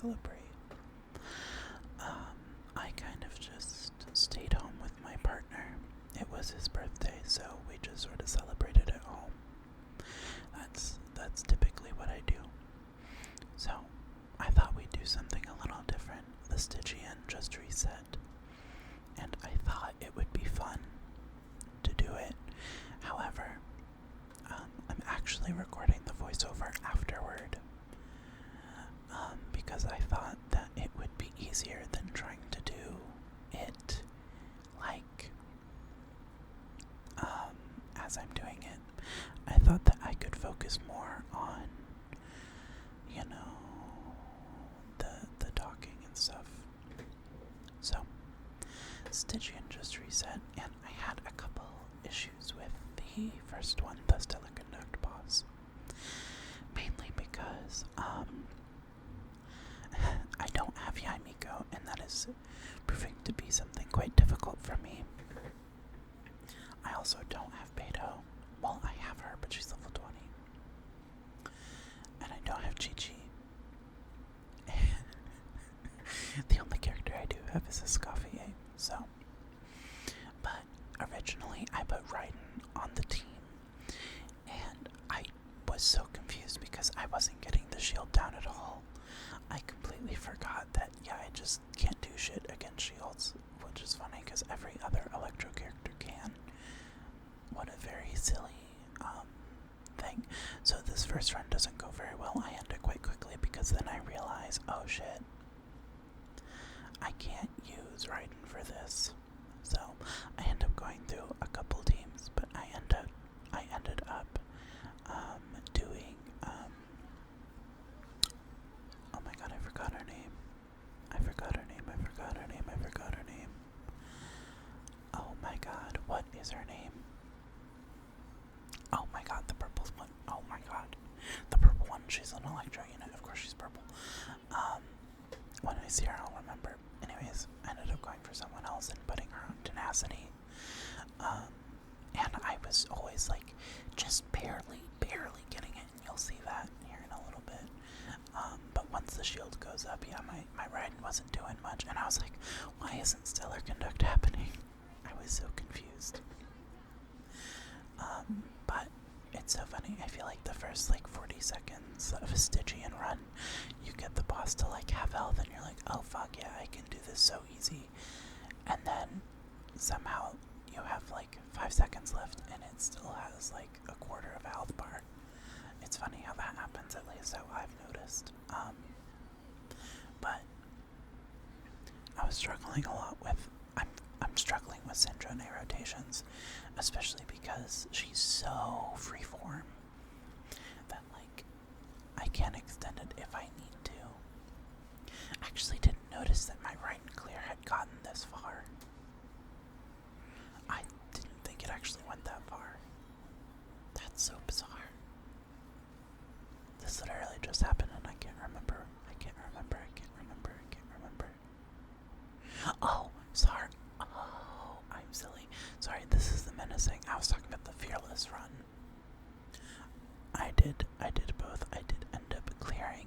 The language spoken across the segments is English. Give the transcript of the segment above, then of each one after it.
celebrate. I kind of just stayed home with my partner. It was his birthday, so we just sort of celebrated at home. That's typically what I do. So, I thought we'd do something a little different. The Stygian just reset, and I thought it would be fun to do it. However, I'm actually recording the voiceover afterward, because I thought that it would be easier than trying to do it like as I'm doing it. I thought that I could focus more on, the talking and stuff. So, Stygian just reset, and I had a couple issues with the first one, the Stellar Conduct boss. Mainly because, I don't have Yaimiko, and that is proving to be something quite difficult for me. I also don't have Beto. Well, I have her, but she's level 20. And I don't have Chi-Chi. The only character I do have is Escoffier, so. But originally I put Raiden on the team, and I was so confused because I wasn't getting the shield down at all. I completely forgot that, I just can't do shit against shields, which is funny because every other Electro character can. What a very silly thing. So this first run doesn't go very well. I end it quite quickly because then I realize, oh shit, I can't use Raiden for this. So I end up going through a couple teams, but I ended up doing oh my god, I forgot her name. Oh my god, what is her name? Oh my god, the purple one. Oh my god. The purple one, she's an Electro unit. Of course she's purple. When I see her, I'll remember. Anyways, I ended up going for someone else and putting her on Tenacity. And I was always like, just barely getting it. And you'll see that here in a little bit. But once the shield goes up, my Raiden wasn't doing much. And I was like, why isn't Stellar Conduct happening? I was so confused. But it's so funny. I feel like the first 40 seconds of a Stygian run, you get the boss to half health, and you're like, oh fuck yeah, I can do this so easy. And then somehow you have 5 seconds left, and it still has a quarter of a health bar. It's funny how that happens, at least so I've noticed. But I was struggling a lot with. I'm struggling with Syndrome rotations, especially because she's so freeform that I can't extend it if I need to. Actually, didn't notice that my Raiden clear had gotten this far. I didn't think it actually went that far. That's so bizarre. This literally just happened and I can't remember. Oh, sorry. Oh, I'm silly. Sorry, this is the menacing. I was talking about the fearless run. I did both. I did end up clearing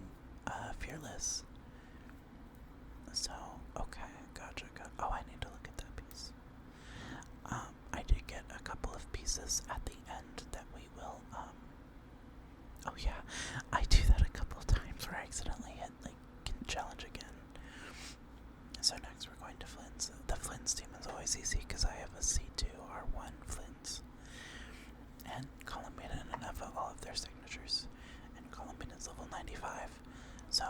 fearless. So, okay, gotcha. Oh, I need to look at that piece. I did get a couple of pieces at the end that we will, oh yeah, I do that a couple of times where I accidentally hit, challenge again. So next we're going to Flynn's. The Flynn's team is always easy because I have a C2 R1 Flynn's. And Columbine and Neva all have their signatures. And Columbine is level 95. So,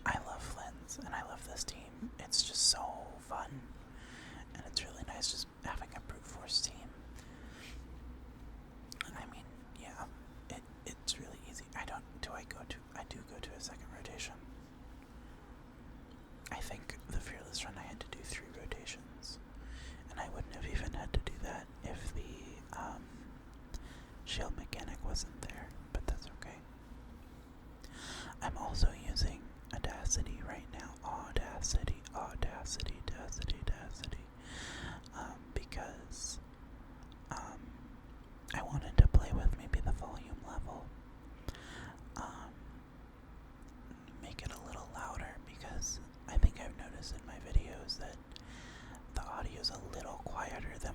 I love Flynn's and I love this team. It's just so fun. And it's really nice just having a brute force team. I mean, yeah, it's really easy. I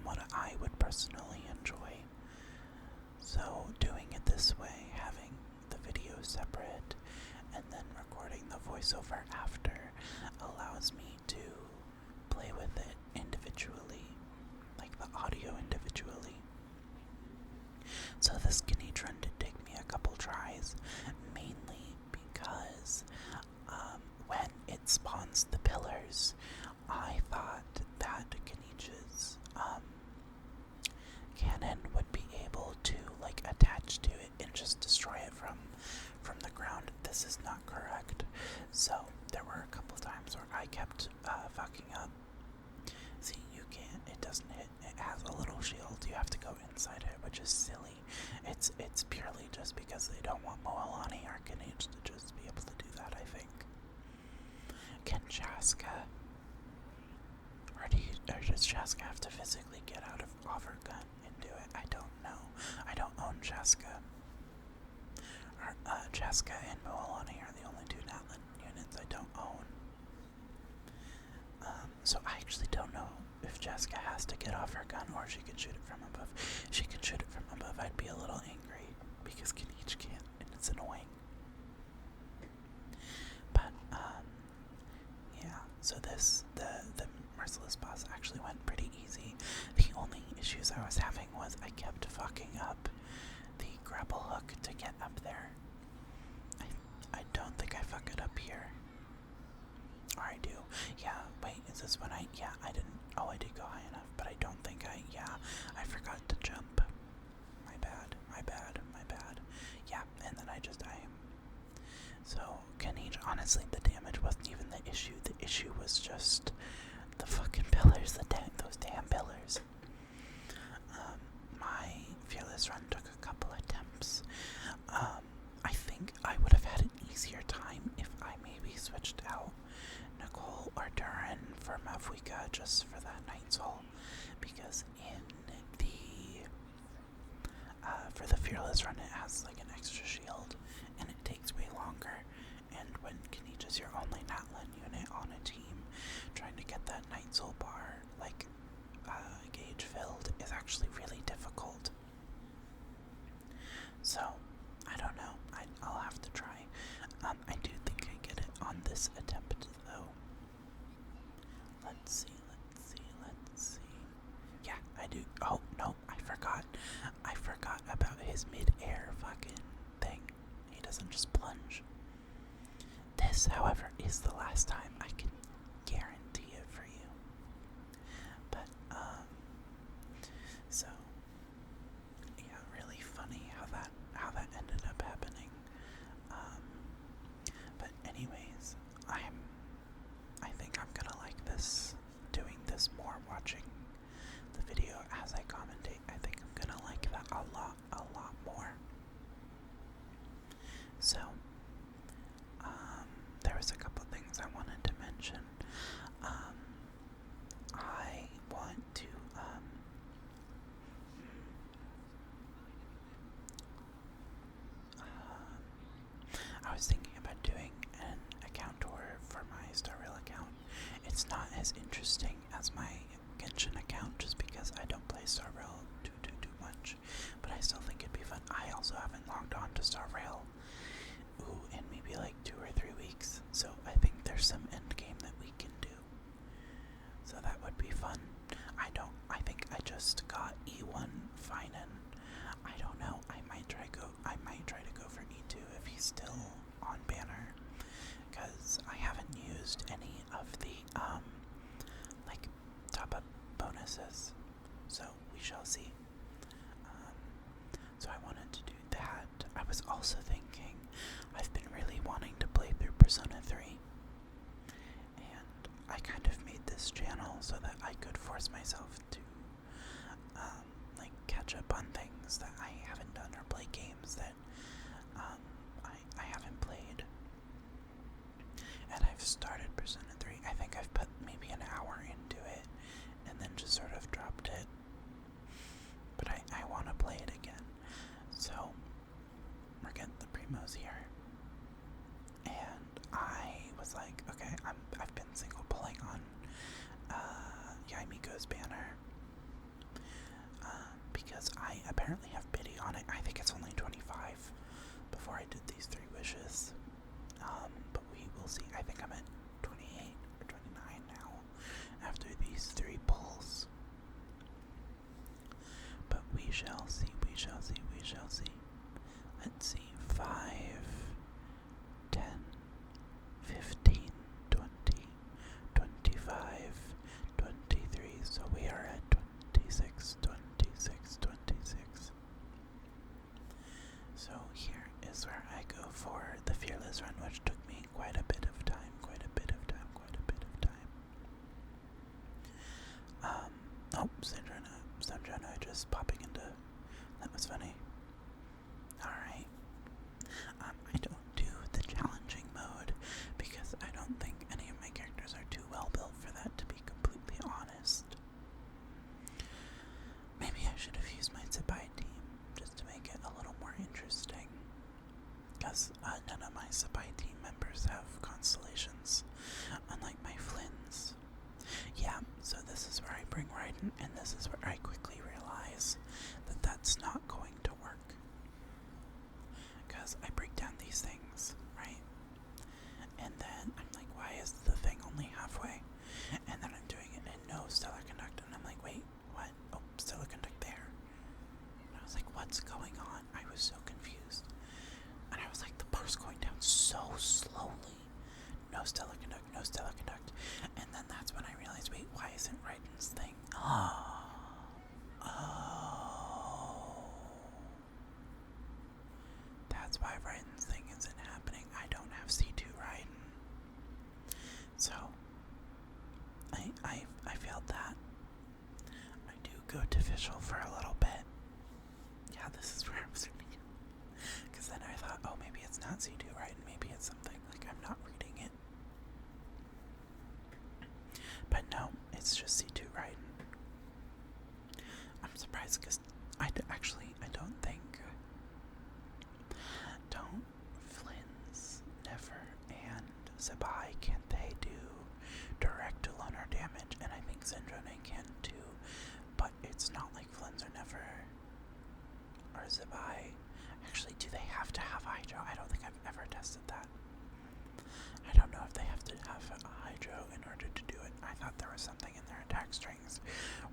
what I would personally enjoy. So doing it this way, having the video separate, and then recording the voiceover after, allows me to play with it individually, like the audio individually. So this skinny trend did take me a couple tries, mainly because when it spawns the pillars, I thought that Kenichi's cannon would be able to like attach to it and just destroy it from the ground. This is not correct. So there were a couple times where I kept fucking up. See, you can't. It doesn't hit. It has a little shield. You have to go inside it, which is silly. It's purely just because they don't want Moalani or Kenich to just be able to do that, I think. Can Chaska, or does Chaska have to physically get off her gun and do it? I don't know. I don't own Chaska. Chaska and Moalani are the only two Natlan units I don't own. So I actually don't know if Chaska has to get off her gun or she can shoot it from above. If she can shoot it from above, I'd be a little angry because Kenich can't, and it's annoying. But yeah. So the Merciless boss actually went pretty easy. The only issues I was having was I kept fucking up the grapple hook to get up there. I don't think I fuck it up here. Or I do. Yeah, wait, is this when I didn't, I did go high enough, but I don't think I forgot to jump. My bad. Yeah, and then I just die. So, Kenich, honestly, the damage wasn't even the issue. The issue was just the fucking pillars, those damn pillars. My fearless run took a couple attempts. I think I would have had an easier time if I maybe switched out Nicole or Durin for Mavuika just for that Night Soul, because in the for the fearless run it has like an extra shield and it takes way longer, and when Kenich is your only Natlan unit on a team, trying to get that Night Soul bar like gauge filled is actually really difficult. So I don't know. I'll have to try. I do think I get it on this attempt, though. Let's see. Yeah, I do. Oh, no, I forgot. I forgot about his mid-air fucking thing. He doesn't just plunge. This, however, is the last time I can guarantee it for you. But, so, yeah, really funny how that ended up happening. But anyways, I think I'm gonna like this, doing this more, watching the video as I commentate. I think I'm gonna like that a lot more. So, there was a couple things I wanted to mention. I want to, I was thinking about doing an account tour for my Star Rail account. It's not as interesting as my Genshin account just because I don't play Star Rail too much, but I still think it'd be fun. I also haven't logged on to Star Rail in maybe like 2 or 3 weeks, so I think there's some end game that we can do. So that would be fun. I think I just got E1 Finan. I don't know. I might try to go for E2 if he's still on banner, because I haven't used any of the like top up bonuses. So we shall see. So I wanted to do that. I was also thinking I've been really wanting to play through Persona 3, and I kind of made this channel so that I could force myself to like catch up on things that I haven't done, or play games that I haven't played. And I've started Persona 3. I think I've put maybe an hour into it and then just sort of dropped it. But I want to play it again. So we're getting the primos here. And I was like, okay, I've been single pulling on Yaimiko's banner. because I apparently have pity on it. I think it's only 25 before I did these 3 wishes. But we will see. I think I'm at 28 or 29 now after these 3 pulls. But we shall see, we shall see, we shall see. Let's see. 5, 10, 15, 20, 25, 23. So we are at 26, 26, 26. So here is where I go for the Fearless run, which took me quite a bit of time. Oh, Sandrona just popping into. That was funny. Alright. I don't do the challenging mode because I don't think any of my characters are too well built for that, to be completely honest. Maybe I should have used my Sabai team just to make it a little more interesting. Because none of my Sabai team members have constellations, unlike my Flynn's. Yeah, so this is where I bring Raiden, and this is where I quickly realize that that's not going to work. Because I break down these things, right? And then I'm like, why is the thing only halfway? And then I'm doing it in no stellar conduct, and I'm like, wait, what? Oh, stellar conduct there. And I was like, what's going on? I was so confused. And I was like, the bar's going down so slowly. No stellar conduct, no stellar conduct. And then that's when I realized, wait, why isn't Raiden's thing? Oh. That's why Raiden's thing isn't happening. I don't have C2 Raiden. So, I failed that. I do go to Fischl for a little bit. Yeah, this is where I'm zooming in. Because then I thought, oh, maybe it's not C2 Raiden. Maybe it's something, like I'm not reading it. But no, it's just C2 Raiden. I'm surprised because I don't think. Don't Flynn's, Never, and Sabai, can't they do direct to lunar damage? And I think Zendrone can too. But it's not like Flynn's or Never or Sabai. Actually, do they have to have Hydro? I don't think I've ever tested that. I don't know if they have to have a Hydro in order to do it. I thought there was something in their attack strings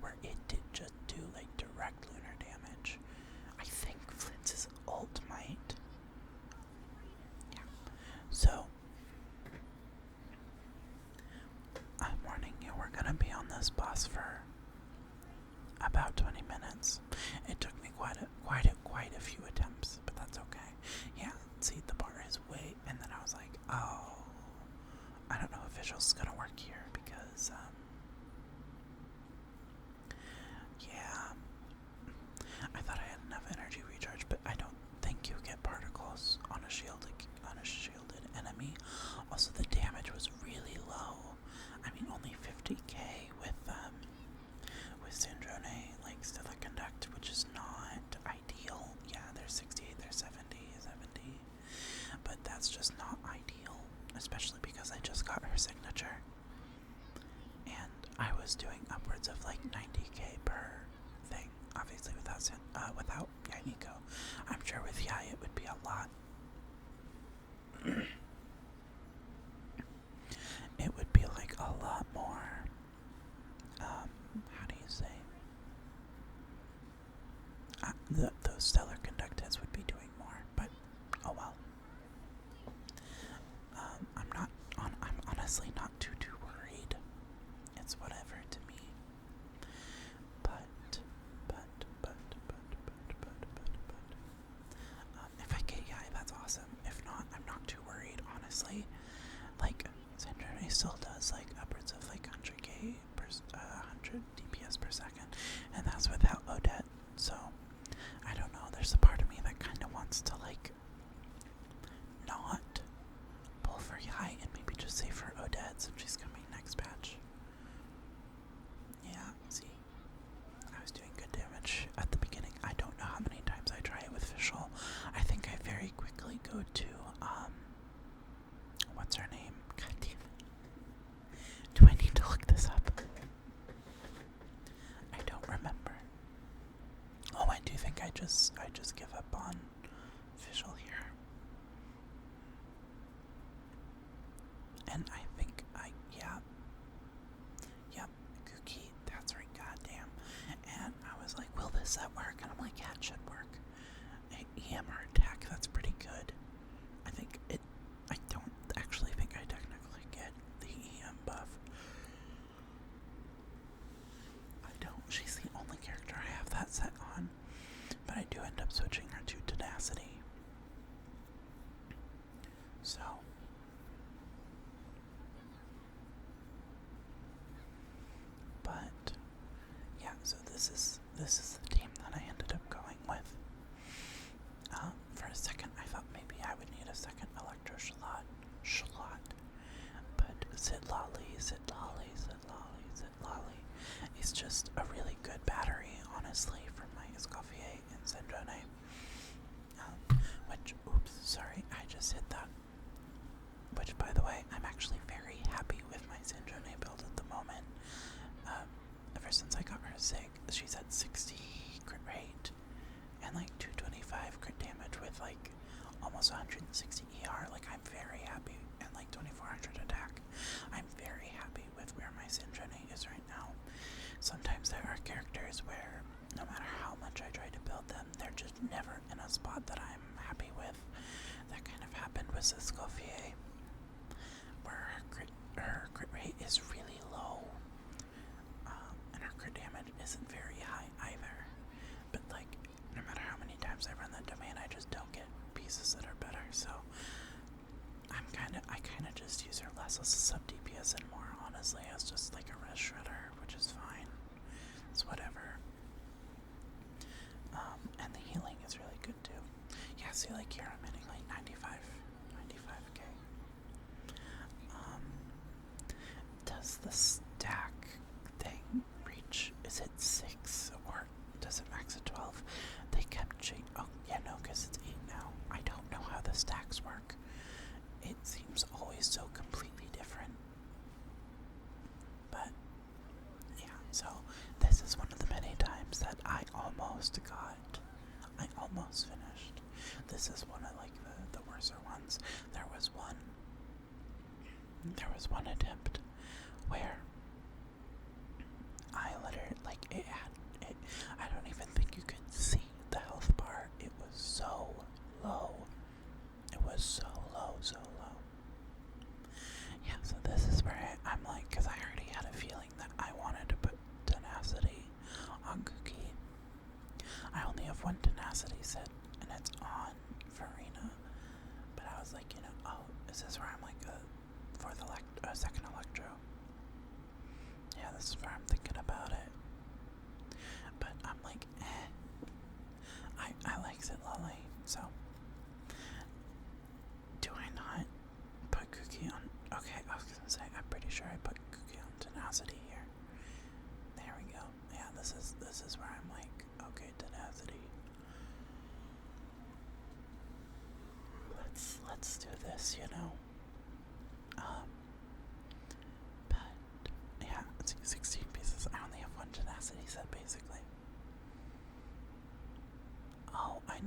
where it did just do like direct lunar damage. I think Flynn's ult might. Yeah. So, I'm warning you, we're gonna be on this boss for about 20 minutes. It took me quite a few attempts, but that's okay. Yeah, see, the bar is way, and then I was like, oh, I don't know if Fischl's gonna work here because, yeah, I thought I had enough energy recharge, but I don't think you get particles on a shielded enemy. Also, the damage was really low. I mean, only 50k with Sandrone, like Stellar Conduct, which is not ideal. Yeah, there's 68, there's 70, but that's just not ideal, especially because I just got her signature, and I was doing upwards of like 90k per thing, obviously without Yai Miko. I'm sure with Yai it would be a lot. It would be like a lot more, how do you say? Those stellar conductors would be doing more, but oh well. I'm honestly not too worried. It's whatever to me. But if I get Yai, that's awesome. If not, I'm not too worried, honestly. Like, Sandrone still does like upwards of like 100k per 100 DPS per second, and that's without Odette. So I don't know. There's a part of me that kind of wants to like not pull for Yai and maybe just save for Odette since she's coming next patch. Yeah, see, I was doing good damage at the beginning. I don't know how many times I try it with Fischl. I think I very quickly go to what's her name? God damn it. Do I need to look this up? I don't remember. Oh, I and I think yep, Cookie, that's right, goddamn. And I was like, will this set work? And I'm like, yeah, it should work. EMR attack, that's pretty good. I don't actually think I technically get the EM buff. I don't. She's the only character I have that set on. But I do end up switching her to Tenacity. So. But, yeah, so this is the team that I ended up going with. For a second, I thought maybe I would need a second Electro Shalot. But Zitlali is just a really good battery, honestly, for my Escoffier and Syndrome. I just hit that. Which, by the way, I'm actually very happy with my Syndrome build at the moment. Ever since I got her Zig, she's at 60 crit rate and like 225 crit damage with like almost 160 ER. Like, I'm very happy, and like 2400 attack. I'm very happy with where my Syndrome is right now. Sometimes there are characters where no matter how much I try to build them, they're just never in a spot that I'm happy with. That kind of happened with Escoffier, where her crit rate is really low. And her crit damage isn't very high either. But like, no matter how many times I run that domain, I just don't get pieces that are better. So I kinda just use her less as a sub DPS and more honestly as just like a res shredder, which is fine. It's whatever. And the healing is really good too. Yeah, see, like here I'm hitting like 95k. Does the stack thing reach, is it 6 or does it max at 12? They kept changing. Oh, yeah, no, because it's 8 now. I don't know how the stacks work. It seems always so completely different. But, yeah, so this is one of the many times that I almost finished. This is one of like the worser ones. There was one attempt where I literally, like, I don't even think you could see the health bar. It was so low. So low. Yeah, so this is where I'm like, because I already had a feeling that I wanted to put Tenacity on Cookie. I only have one Tenacity set, and it's on Farina. But I was like, is this where I'm like a second Electro? Yeah, this is where I'm thinking about it. But I'm like, I like Zitlali, so. Do I not put Cookie on? Okay, I was gonna say, I'm pretty sure I put Cookie on Tenacity here. There we go. Yeah, this is where I'm like, okay, Tenacity. Let's do this, But yeah, it's 16 pieces. I only have one Tenacity set basically. Oh, I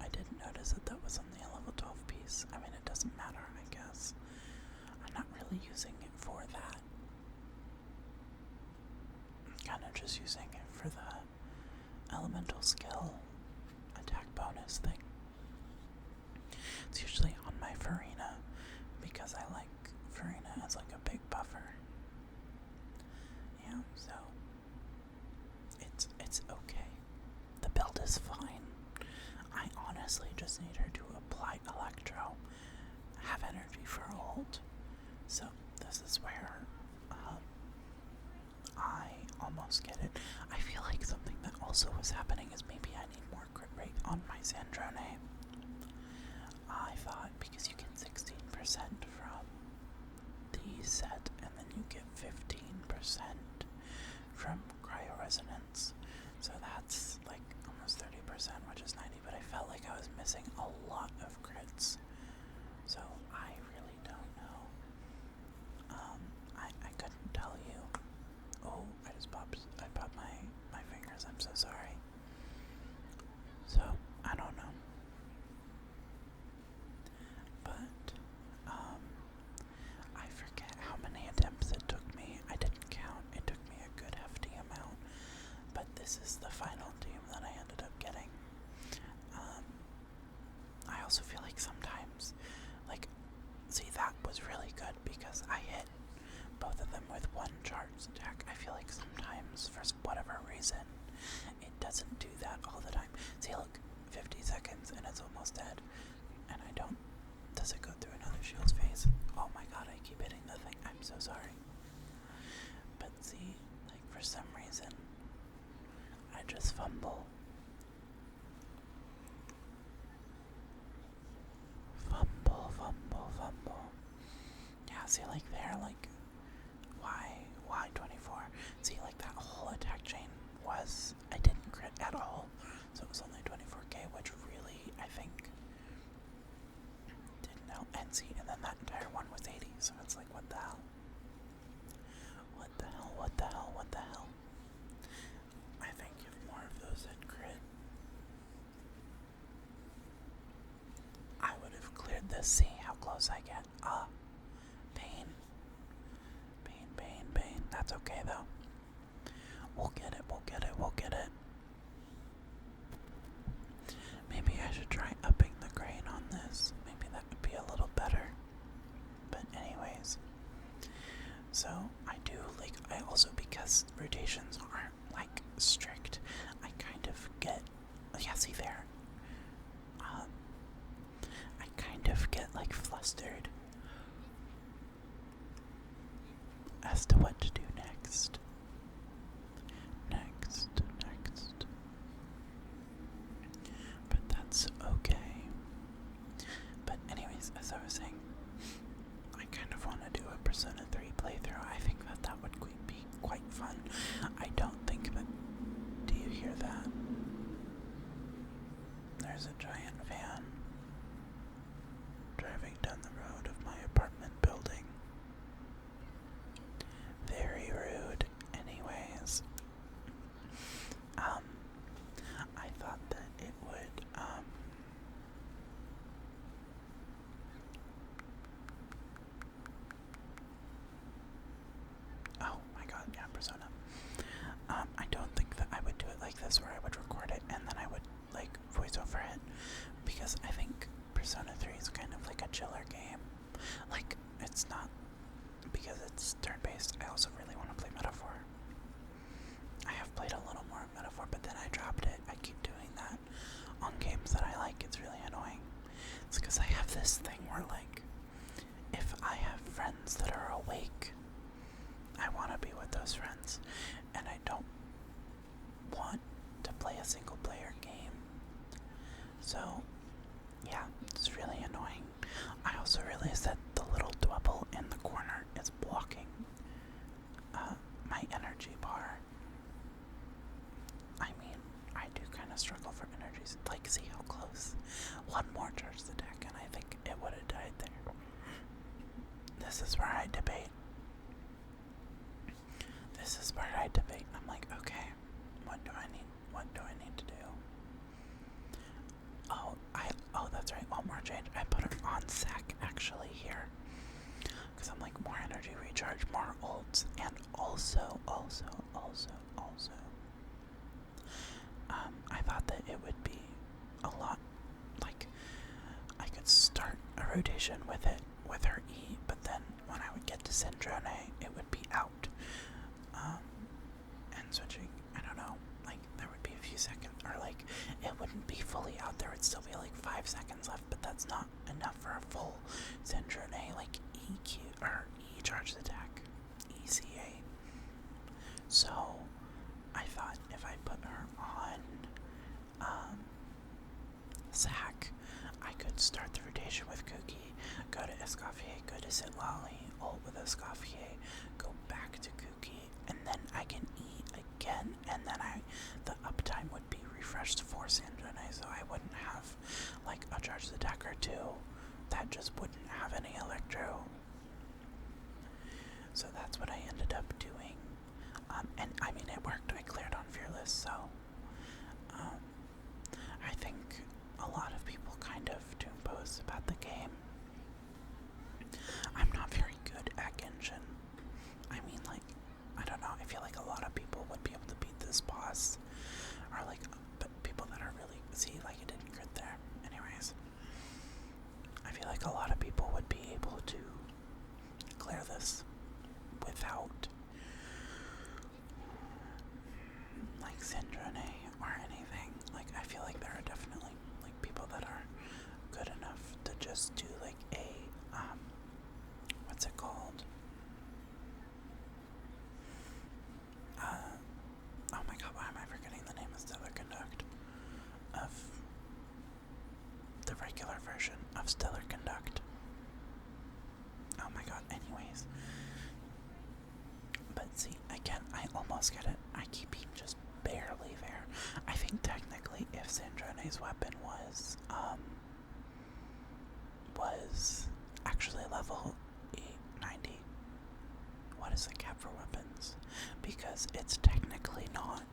didn't notice that was only a level 12 piece. I mean, it doesn't matter, I guess. I'm not really using it for that. I'm kind of just using it for the elemental skill attack bonus thing. It's usually on my Farina because I like Farina as like a big buffer. Yeah, so it's okay. The build is fine. I honestly just need her to apply Electro, have energy for ult. So this is where I almost get it. I feel like something that also was happening is maybe I need more crit rate on my Sandrone. I thought because you get 16% from the set and then you get 15% from Cryo Resonance. So that's like almost 30%, which is 90, but I felt like I was missing a lot of crits. So I really don't know. I couldn't tell you. Oh, I popped my fingers, I'm so sorry. So, I don't know. But, shields for whatever reason. It doesn't do that all the time. See, look, 50 seconds and it's almost dead. And I don't... Does it go through another shields phase? Oh my god, I keep hitting the thing. I'm so sorry. But see, like, for some reason, I just fumble. Fumble. Yeah, see, like, there, like, why 24? See, like, that whole attack chain was, I didn't crit at all, so it was only 24k, which really, I think, didn't help. And see, and then that entire one was 80, so it's like, what the hell? What the hell? I think if more of those had crit, I would have cleared this. See how close I get. Pain. That's okay though. We'll get it. Maybe I should try upping the grain on this. Maybe that would be a little better. But anyways. So I do, like, I also, because rotations aren't, like, strict, I kind of get, yeah, see there, I kind of get, like, flustered as to what to do next. But that's okay. But anyways, as I was saying, I kind of want to do a Persona 3 playthrough. I think that would be quite fun. I don't think that... Do you hear that? There's a giant van driving down the road of my apartment building. Very rude. Anyways, I thought that it would, oh my god, yeah, Persona. I don't think that I would do it like this, where I would record it and then I would, like, voice over it, because I think Persona 3 is kind of like a chiller game. Like, it's not, because it's turn-based, I also really want to play Metaphor. I have played a little more Metaphor, but then I dropped it. I keep doing that on games that I like. It's really annoying. It's because I have this thing where, like, if I have friends that are awake, I want to be with those friends, and I don't want to play a single player game. So, yeah, it's really annoying. I also realized that the little dwebble in the corner is blocking my energy bar. I mean, I do kind of struggle for energies. Like, see how close? One more charge the deck, and I think it would have died there. This is where I debate. I'm like, okay, what do I need to do? Oh, that's right, one more change. I put it on sec, actually, here. Because I'm like, more energy recharge, more ults, and also, I thought that it would be a lot, like, I could start a rotation with it, with her E, but then when I would get to Syndrome, it would be out. And switching, I don't know, like, there would be a few seconds, or like, it wouldn't be fully out, there would still be like 5 seconds left, but that's not enough for a full Syndrome, like EQ, or E-charge attack, ECA. So, I thought if I put her on, Zac, I could start the rotation with Kuki, go to Escoffier, go to Sitlali, ult with Escoffier, go back to Kuki, and then I can E again, and then the uptime would be refreshed for Syndrome, so I wouldn't have, like, a charged attack or two that just wouldn't have any electro. So that's what I ended up doing. And I mean, it worked. I cleared on Fearless, so I think a lot of people kind of doom posts about the game. I'm not very good at Genshin. I mean, like, I don't know, I feel like a lot of people would be able to beat this boss, or like, but people that are really, see, like, it didn't crit there. Anyways, I feel like a lot of people would be able to clear this without almost get it. I keep being just barely there. I think technically if Sandrone's weapon was actually level 890. What is the cap for weapons? Because it's technically not.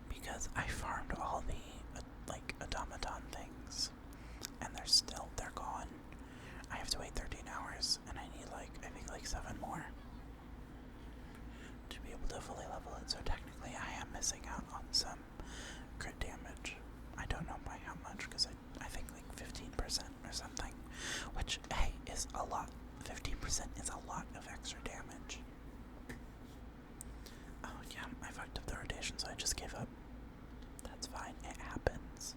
Because I farmed all the like automaton things, and they're gone. I have to wait 13 hours, and I need I think 7 more to be able to fully level it. So technically, I am missing out on some crit damage. I don't know by how much, because I think 15% or something, which hey is a lot. 15% is a lot of extra damage. Oh yeah, I fucked up the rotation, so I just gave up. That's fine, it happens.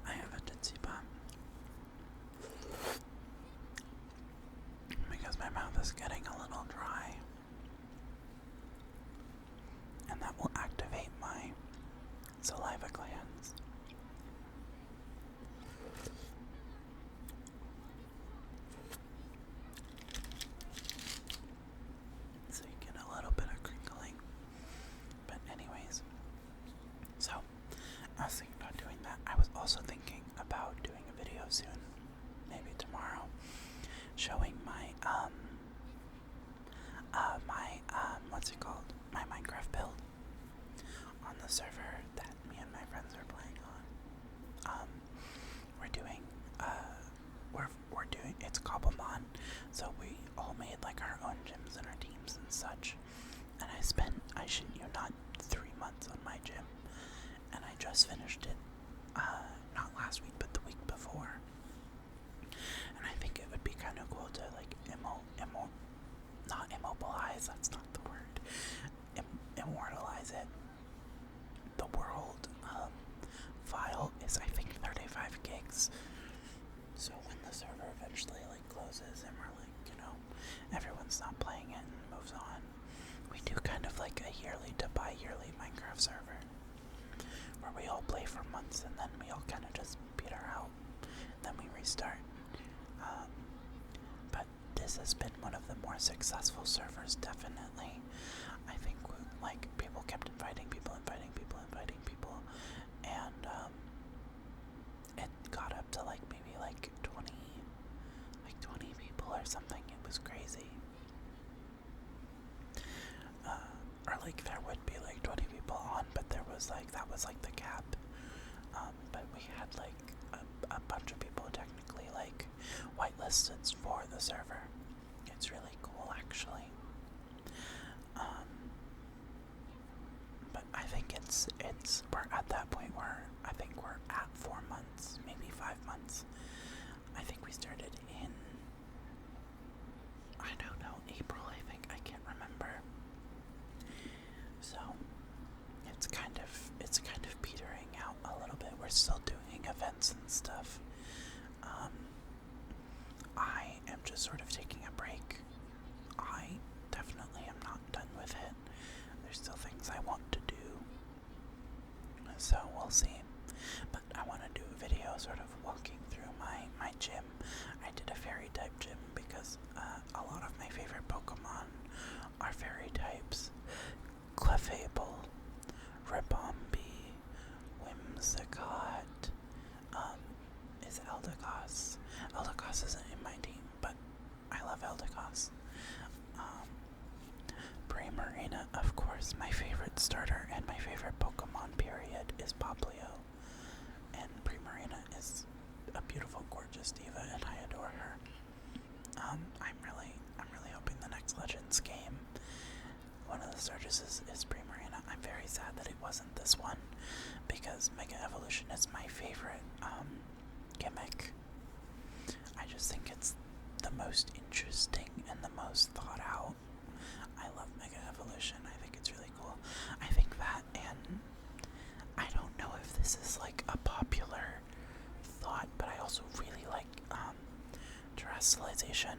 I have a Tootsie Pop because my mouth is getting a little dry, and that will activate my saliva glands. So you get a little bit of crinkling. But anyways, so I was thinking about doing that. I was also thinking about doing a video soon, maybe tomorrow, showing my what's it called? My Minecraft build on the server that me and my friends are playing on. We're doing it's Cobblemon, so we all made our own gyms and our teams and such. And I shit you not, 3 months on my gym, and I just finished it, not last week, but the week before. And I think it would be kind of cool to not immobilize, that's not the word, immortalize it. The world file is, I think, 35 gigs. So when the server eventually closes and we're everyone's not playing it and moves on, we do kind of a yearly to bi-yearly Minecraft server where we all play for months and then we all kind of just peter out, then we restart. But this has been one of the more successful servers, definitely. I think people kept inviting people, and it got up to maybe 20 people or something. It was crazy. Or there would be 20 people on, but there was that was the cap. But we had a bunch of people technically whitelisted for the server. It's really cool, actually. But I think we're at that point where I think we're at 4 months, maybe 5 months. I think we started in, I don't know, April, I think. I can't remember. So it's kind of petering out a little bit. We're still doing events and stuff. I am just sort of taking a break. I definitely am not done with it. There's still things I want to do. So we'll see. But I want to do a video sort of walking through my gym. I did a fairy type gym because a lot of my favorite Pokemon are fairy types. Clefable, Ribombee, Whimsicott, is Eldegoss. Eldegoss isn't in my team, but I love Eldegoss. Primarina, of course, my favorite starter and my favorite Pokemon, period, is Poplio. And Primarina is a beautiful, gorgeous diva, and I adore her. I'm really hoping the next Legends game, one of the starters is Primarina. I'm very sad that it wasn't this one, because Mega Evolution is my favorite gimmick. I just think it's the most interesting and the most thought out. I love Mega Evolution. I think it's really cool. I think that, and I don't know if this is a popular thought, but I also really like terrestrialization animation.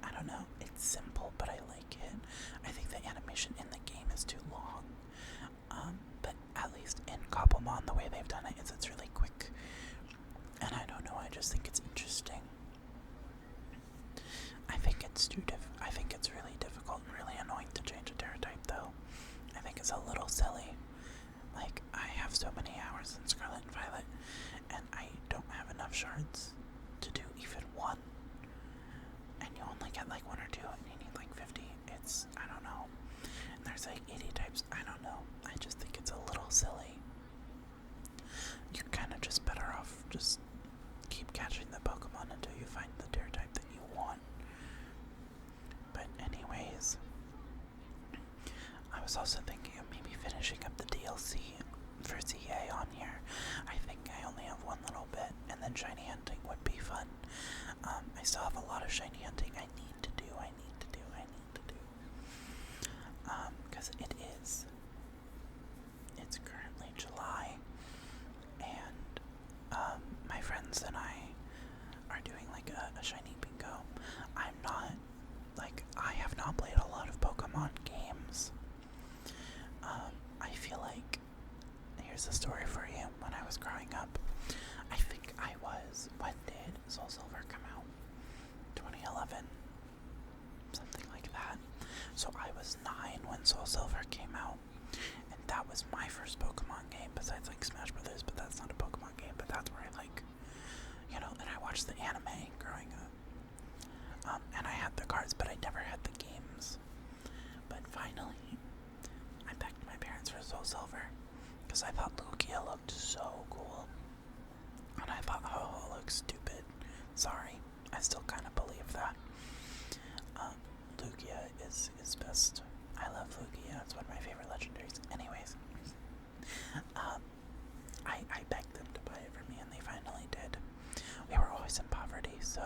I don't know, it's simple, but I like it. I think the animation in the game is too long. But at least in Cobblemon, the way they've done it is it's really quick. And I don't know, I just think it's interesting. I think it's really difficult and really annoying to change a Terra type, though. I think it's a little silly. Like, I have so many hours in Scarlet and Violet, and I don't have enough shards to do even one. And you only get like 1 or 2, and you need like 50. It's, I don't know. And there's like 80 types. I don't know. I just think it's a little silly. You're kind of just better off just keep catching the Pokemon until you find the Terra type that you want. But anyways, I was also thinking of maybe finishing up the DLC for ZA on here. I think I only have one little bit, and then shiny hunting would be fun. I still have a lot of shiny hunting I need to do. Because it's currently July, and my friends and I are doing like a shiny bingo. I have not played a lot of Pokemon games. I feel like, here's a story for you. When I was growing up, I think when did Soul Silver come out? 2011? Something like that. So I was 9 when Soul Silver came out, and that was my first Pokemon game, besides like Smash Brothers, but that's not a Pokemon game, but that's where I and I watched the anime growing up. And I had the cards, but I never had the games. But finally, I begged my parents for Soul Silver, because I thought Lugia looked so cool. And I thought, oh, it looks stupid. Sorry, I still kind of believe that. Lugia is best. I love Lugia, it's one of my favorite legendaries. Anyways, I begged them to buy it for me, and they finally did. We were always in poverty, so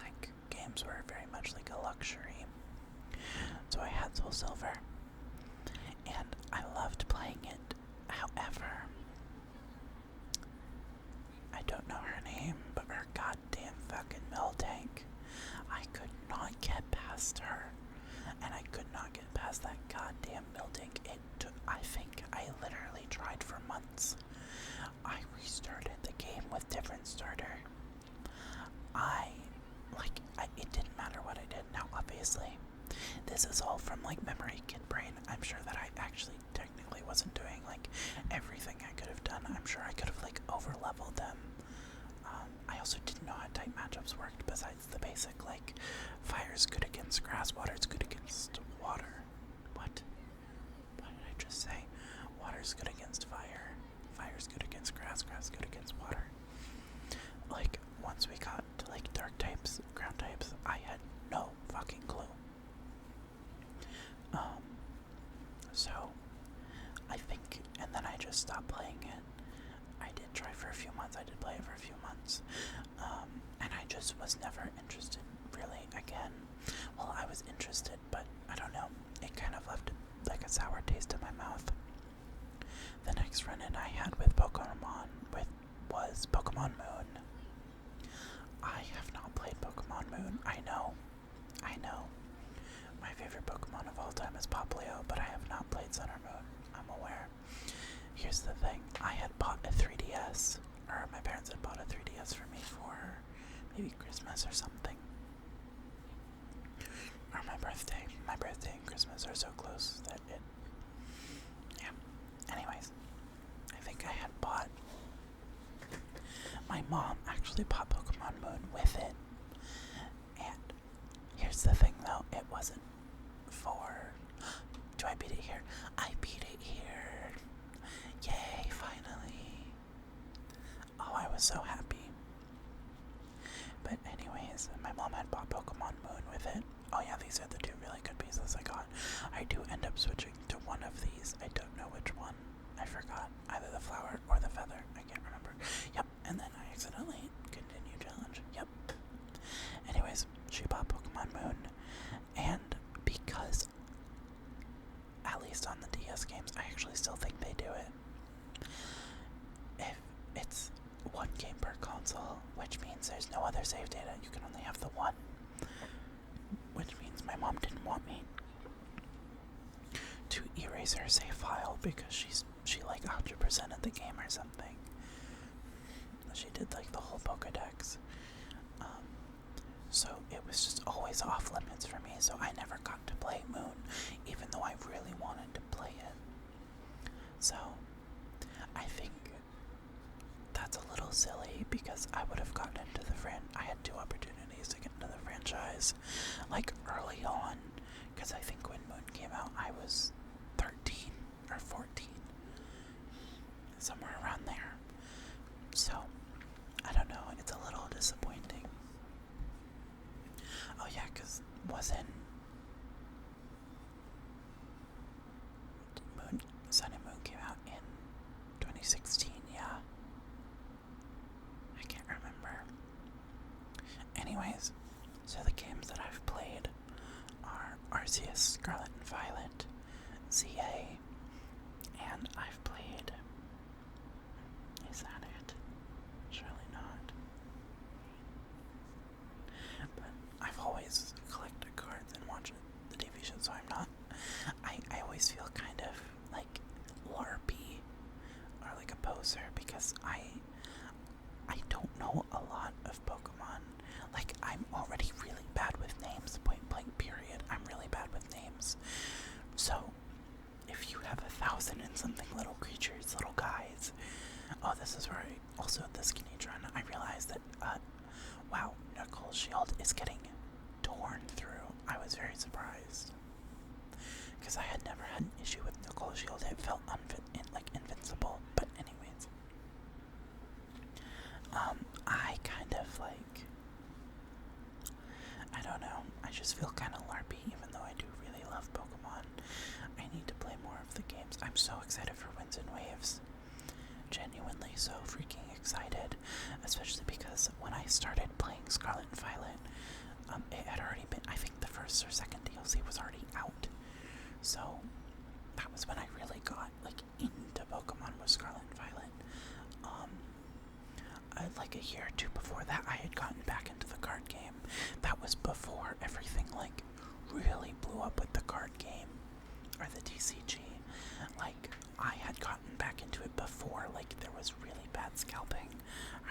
like games were very much like a luxury. So I had Soul Silver, and I loved playing it. However, I don't know her name, but her goddamn fucking Miltank, I could not get past her, and I could not get past that goddamn Miltank. I think I literally tried for months. I restarted the game with different starter. It didn't matter what I did. Now, obviously, this is all from like memory kid brain. I'm sure that I actually technically wasn't doing like everything I could have done. I'm sure I could have like over leveled them. I also didn't know how type matchups worked besides the basic like fire's good against grass, water's good against water. What did I just say? Water's good against fire, fire's good against grass, grass good against water. Like once we got to like dark types, ground types, I had no fucking clue. So I think, and then I just stopped playing it. I did try for a few months, I did play it for a few months, and I just was never interested really again. Well, I was interested, but I don't know, it kind of left like a sour taste in my mouth. The next run-in I had with Pokemon was Pokemon Moon. I have not played Pokemon Moon. I know. My favorite Pokemon of all time is Popplio, but I have not played Sun or Moon. I'm aware. Here's the thing. I had bought a 3DS, or my parents had bought a 3DS for me for maybe Christmas or something. Or my birthday. My birthday and Christmas are so close that yeah. Anyways, I think I had bought... My mom actually bought Pokemon Moon with it. And here's the thing though, it wasn't for... Do I beat it here? I beat it here. Yay, finally. Oh, I was so happy. But anyways, my mom had bought Pokemon Moon with it. Oh yeah, these are the two really good pieces I got. I do end up switching to one of these. I don't know which one. I forgot. Either the flower or the feather. I can't remember. Yep, and then I accidentally continue challenge. Yep. Anyways, she bought Pokemon Moon. And because, at least on the DS games, I actually still think they do it. If it's one game per console, which means there's no other save data. You can only have the one. Which means my mom didn't want me to erase her save file because she like 100%ed the game or something. She did like the whole Pokedex. So it was just always off limits for me, so I never got to play Moon, even though I really wanted to play it. So I think that's a little silly because I would have gotten into the I had 2 opportunities to get into the franchise, like early on, because I think when Moon came out I was 13 or 14, somewhere around there. So I don't know, it's a little disappointing. Oh yeah, because Sun and Moon came out in 2016, yeah. I can't remember. Anyways, so the games that I've played are Arceus, Scarlet and Violet, ZA, and I've played... Is that it? Surely not. But I've always collected cards and watched the TV show, so I'm not... I always feel kind of like LARPy or like a poser because I don't know a lot of Pokemon. Like, I'm already really bad with names, point blank period. I'm really bad with names. So, if you have 1,000 and something little creatures, little guys... Oh, this is where also the Skinny Drun, I realized that, wow, Nicole's shield is getting torn through. I was very surprised. Because I had never had an issue with Nicole's shield. It felt invincible. But anyways. I kind of like... I don't know. I just feel kind of LARPy, even though I do really love Pokemon. I need to play more of the games. I'm so excited for Winds and Waves. Genuinely so freaking excited. Especially because when I started playing Scarlet and Violet, it had already been... I think the first or second DLC was already out. So, that was when I really got, like, into Pokemon with Scarlet and Violet. Like a year or 2 before that, I had gotten back into the card game. That was before everything, like, really blew up with the card game, or the TCG. Like, I had gotten back into it before, like, there was really bad scalping.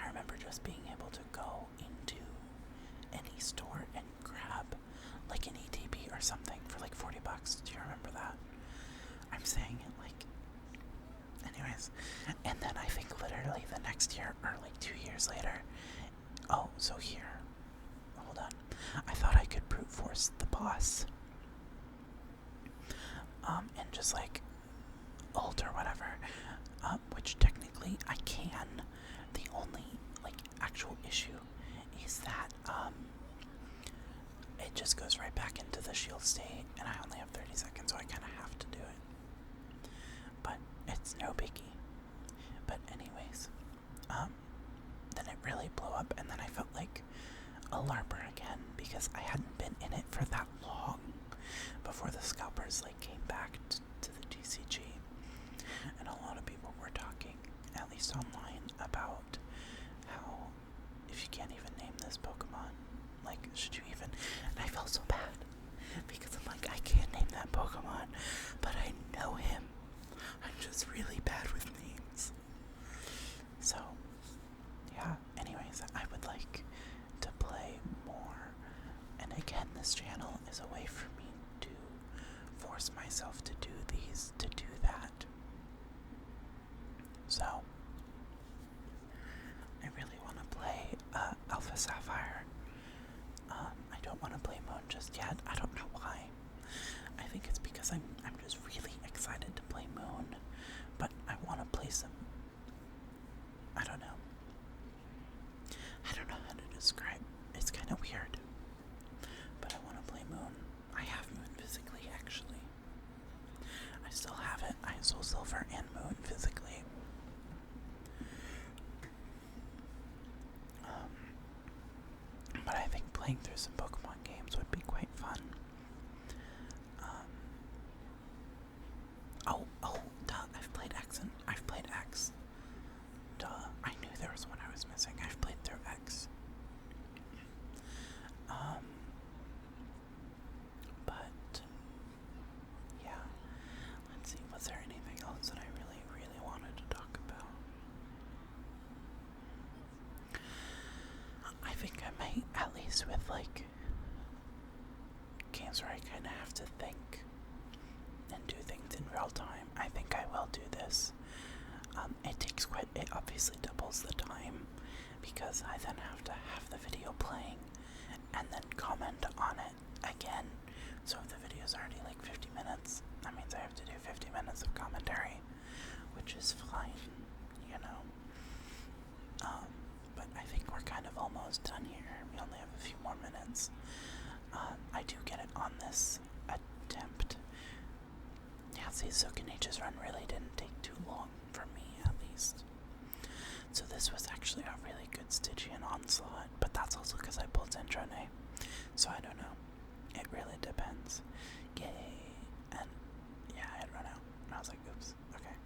I remember just being able to go into any store and grab, like, an ETB or something for, like, $40. Do you remember that? I'm saying it, like... Anyways, and then I think literally the next year, or like 2 years later, oh, so here, hold on, I thought I could brute force the boss, and just like, ult or whatever, which technically I can. The only, like, actual issue is that, it just goes right back into the shield state, and I only have 30 seconds, so I kind of have to do it. But it's no biggie. But anyways, then it really blew up, and then I felt like a LARPer again, because I hadn't been in it for that long before the scalpers, like, came back to the TCG. And a lot of people were talking, at least online, about how if you can't even name this Pokemon, like, should you even... And I felt so bad, because I'm like, I can't name that Pokemon, but I know him. I'm just really bad with names. So, yeah, anyways, I would like to play more. And again, this channel is a way for me to force myself to do that. So, I really want to play Alpha Sapphire. I don't want to play Moon just yet. I don't know why. I think it's because I'm just really excited to play Moon, but I want to play some... I don't know how to describe. It's kind of weird, but I want to play Moon. I have Moon physically, actually. I still have it. I have Soul Silver and Moon physically. But I think playing through some Pokemon games would be quite fun. Duh, I've played X. Duh, I knew there was one I was missing. days with like games where I kind of have to think and do things in real time, I think I will do this. It obviously doubles the time because I then have to have the video playing and then comment on it again. So if the video's already like 50 minutes, that means I have to do 50 minutes of commentary, which is fine, you know. But I think we're kind of almost done here. We only have a few more minutes. I do get it on this attempt. Yeah, see, so Kenichi's run really didn't take too long, for me at least. So this was actually a really good Stygian onslaught, but that's also because I pulled Zentrone. So I don't know. It really depends. Yay. And yeah, I had run out. And I was like, oops, okay.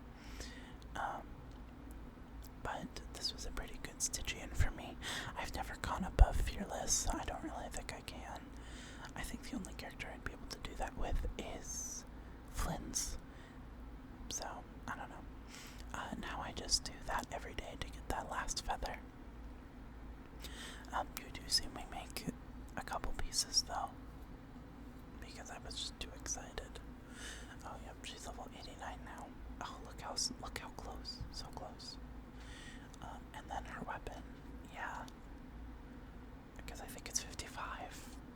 But this was a pretty good Stygian for me. I've never gone above Fearless. I don't really think I can. I think the only character I'd be able to do that with is Flynn's. So, I don't know. Now I just do that every day to get that last feather. You do see me make a couple pieces though, because I was just too excited. Oh yep, she's level 89 now. Oh, look how close, so close. And then her weapon, yeah, because I think it's 55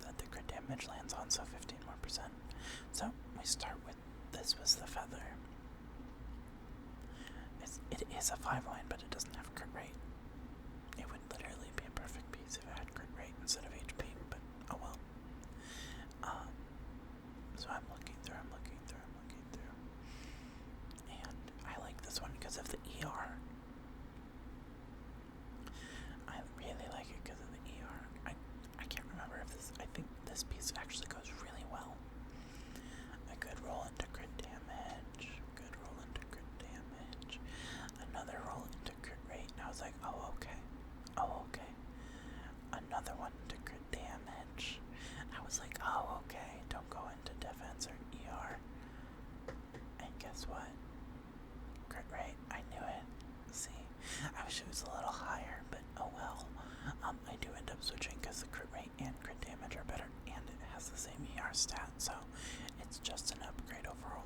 that the crit damage lands on, so 15 more percent. So we start with this was the feather. It is a 5-line, but it doesn't have crit rate. It would literally be a perfect piece if it had crit rate instead of HP, but oh well. So I'm looking through, and I like this one because of the ER. I really like it because of the ER. I can't remember if this, I think this piece actually goes really well. A good roll into crit damage, another roll into crit rate, and I was like, oh okay, another one into crit damage, and I was like, oh okay, don't go into defense or ER, and guess what, crit rate, I knew it, see, I wish it was a little higher, but oh well. I do end up switching because the crit rate and crit damage are better, and it has the same ER stat, so it's just an upgrade overall.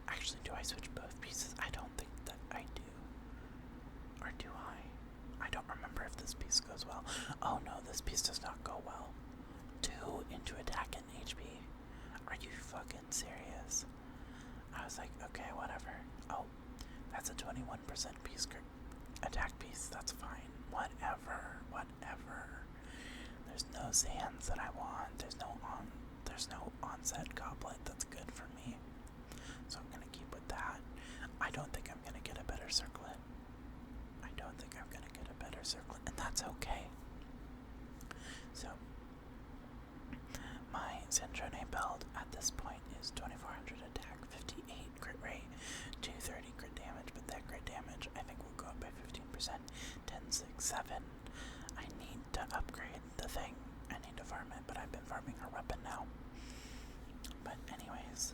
Actually, do I switch both pieces? I don't think that I do. Or do I? I don't remember if this piece goes well. Oh no, this piece does not go well. 2 into attack and HP. Are you fucking serious? I was like, okay, whatever. Oh, that's a 21% piece attack piece. That's fine. Whatever. There's no Zans that I want. There's no onset goblet that's good for me. So I'm gonna keep with that. I don't think I'm gonna get a better circlet. And that's okay. So my Zentrone build at this point is 2400 attack, 58 crit rate, 230 crit damage, but that crit damage I think will go up by 15%. 10, 6, 7. I need to upgrade the thing. I need to farm it, but I've been farming her weapon now. But anyways,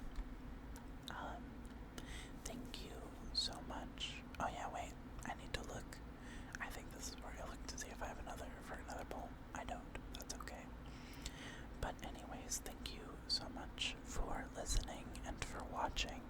thank you so much. Oh yeah, wait, I need to look. I think this is where I look to see if I have another bowl. I don't, that's okay. But anyways, thank you so much for listening and for watching.